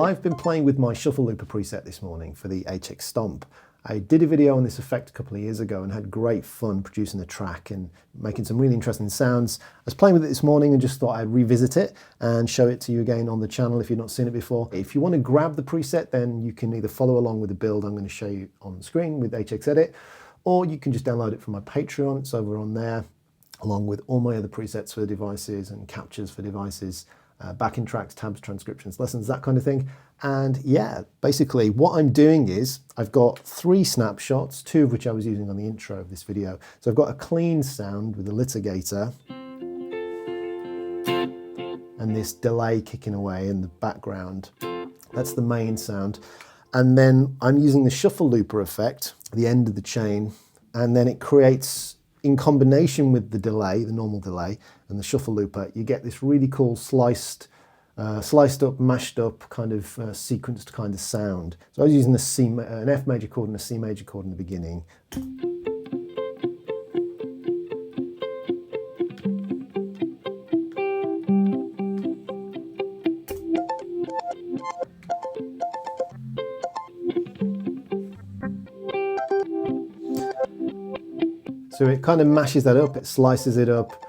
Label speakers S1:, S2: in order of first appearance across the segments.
S1: I've been playing with my shuffle looper preset this morning for the HX Stomp. I did a video on this effect a couple of years ago and had great fun producing the track and making some really interesting sounds. I was playing with it this morning and just thought I'd revisit it and show it to you again on the channel if you've not seen it before. If you want to grab the preset, then you can either follow along with the build I'm going to show you on the screen with HX Edit, or you can just download it from my Patreon. It's over on there, along with all my other presets for devices and captures for devices, backing tracks, tabs, transcriptions, lessons, that kind of thing. And yeah, basically what I'm doing is I've got 3 snapshots, 2 of which I was using on the intro of this video. So I've got a clean sound with a litigator and this delay kicking away in the background. That's the main sound. And then I'm using the shuffle looper effect at the end of the chain, and then it creates, in combination with the delay, the normal delay, and the shuffle looper, you get this really cool sliced up, mashed up, kind of sequenced kind of sound. So I was using an F major chord and a C major chord in the beginning. So it kind of mashes that up, it slices it up,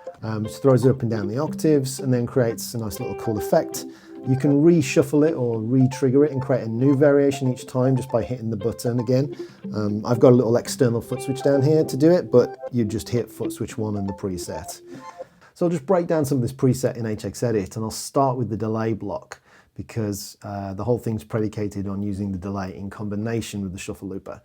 S1: throws it up and down the octaves, and then creates a nice little cool effect. You can reshuffle it or re-trigger it and create a new variation each time just by hitting the button again. I've got a little external foot switch down here to do it, but you just hit foot switch 1 on the preset. So I'll just break down some of this preset in HX Edit, and I'll start with the delay block because the whole thing's predicated on using the delay in combination with the shuffle looper.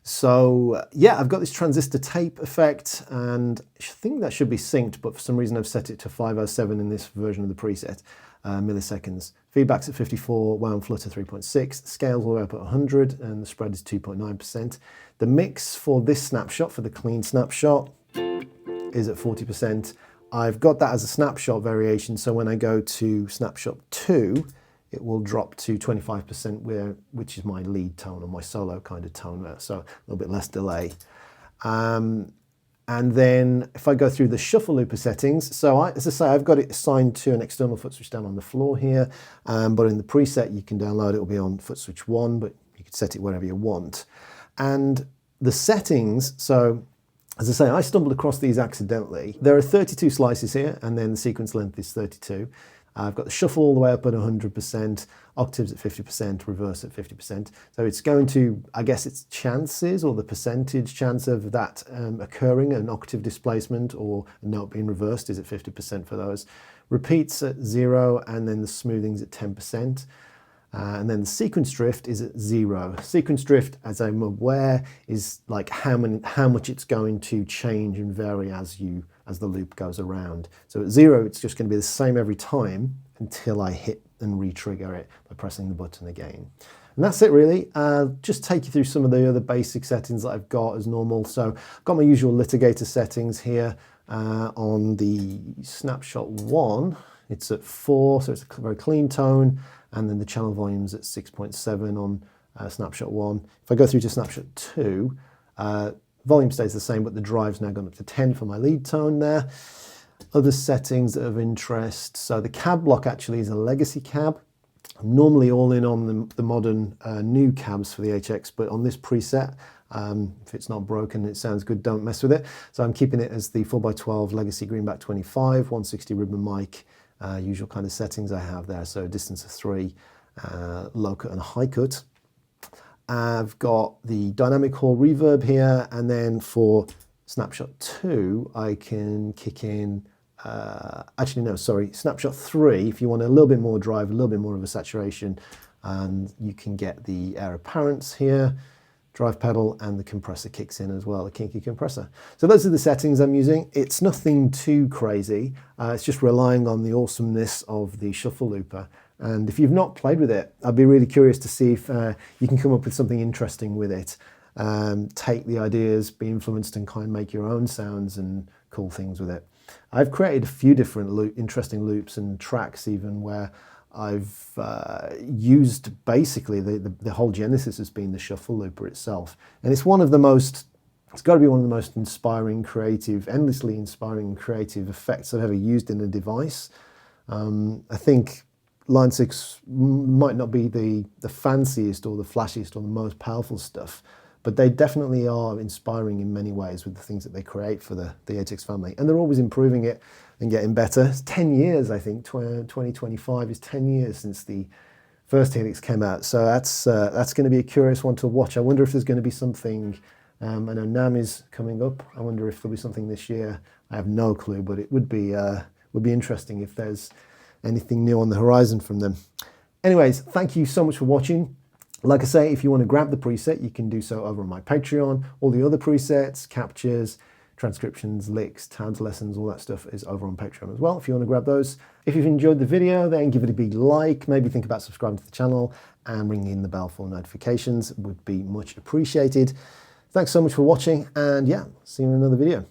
S1: So yeah, I've got this transistor tape effect, and I think that should be synced, but for some reason I've set it to 507 in this version of the preset, milliseconds. Feedback's at 54, wound flutter 3.6, scales all the way up at 100, and the spread is 2.9%. The mix for this snapshot, for the clean snapshot, is at 40%. I've got that as a snapshot variation, so when I go to snapshot 2, it will drop to 25%, which is my lead tone or my solo kind of tone, so a little bit less delay. And then if I go through the shuffle looper settings, so as I say, I've got it assigned to an external foot switch down on the floor here, but in the preset you can download it, it'll be on foot switch 1, but you can set it wherever you want. And the settings, so as I say, I stumbled across these accidentally. There are 32 slices here, and then the sequence length is 32. I've got the shuffle all the way up at 100%, octaves at 50%, reverse at 50%. So it's going to, I guess its chances, or the percentage chance of that occurring, an octave displacement or a note being reversed, is at 50% for those. Repeats at 0, and then the smoothing's at 10%. And then the sequence drift is at 0. Sequence drift, as I'm aware, is like how much it's going to change and vary as the loop goes around. So at 0, it's just going to be the same every time until I hit and re-trigger it by pressing the button again. And that's it really. Just take you through some of the other basic settings that I've got as normal. So I've got my usual litigator settings here on the snapshot 1. It's at 4, so it's a very clean tone. And then the channel volume's at 6.7 on snapshot 1. If I go through to snapshot 2, volume stays the same, but the drive's now gone up to 10 for my lead tone there. Other settings of interest. So the cab block actually is a legacy cab. I'm normally all in on the modern new cabs for the HX, but on this preset, if it's not broken, it sounds good, don't mess with it. So I'm keeping it as the 4x12 legacy greenback 25, 160 ribbon mic, usual kind of settings I have there. So distance of 3, low cut and high cut. I've got the dynamic hall reverb here, and then for snapshot 2, I can kick in, snapshot 3, if you want a little bit more drive, a little bit more of a saturation, and you can get the air apparence here, drive pedal, and the compressor kicks in as well, the kinky compressor. So those are the settings I'm using. It's nothing too crazy. It's just relying on the awesomeness of the shuffle looper. And if you've not played with it, I'd be really curious to see if you can come up with something interesting with it. Take the ideas, be influenced, and kind of make your own sounds and cool things with it. I've created a few different interesting loops and tracks even where I've used basically the whole genesis has been the shuffle looper itself. And it's one of the most, it's got to be one of the most inspiring, creative, endlessly inspiring, creative effects I've ever used in a device. I think Line 6 might not be the fanciest or the flashiest or the most powerful stuff, but they definitely are inspiring in many ways with the things that they create for the ATX family. And they're always improving it and getting better. It's 10 years, I think, 2025 is 10 years since the first Helix came out. So that's going to be a curious one to watch. I wonder if there's going to be something, I know NAMM is coming up. I wonder if there'll be something this year. I have no clue, but it would be interesting if there's anything new on the horizon from them. Anyways, thank you so much for watching. Like I say, if you want to grab the preset, you can do so over on my Patreon. All the other presets, captures, transcriptions, licks, tabs, lessons, all that stuff is over on Patreon as well, if you want to grab those. If you've enjoyed the video, then give it a big like, maybe think about subscribing to the channel and ringing in the bell for notifications would be much appreciated. Thanks so much for watching, and yeah, see you in another video.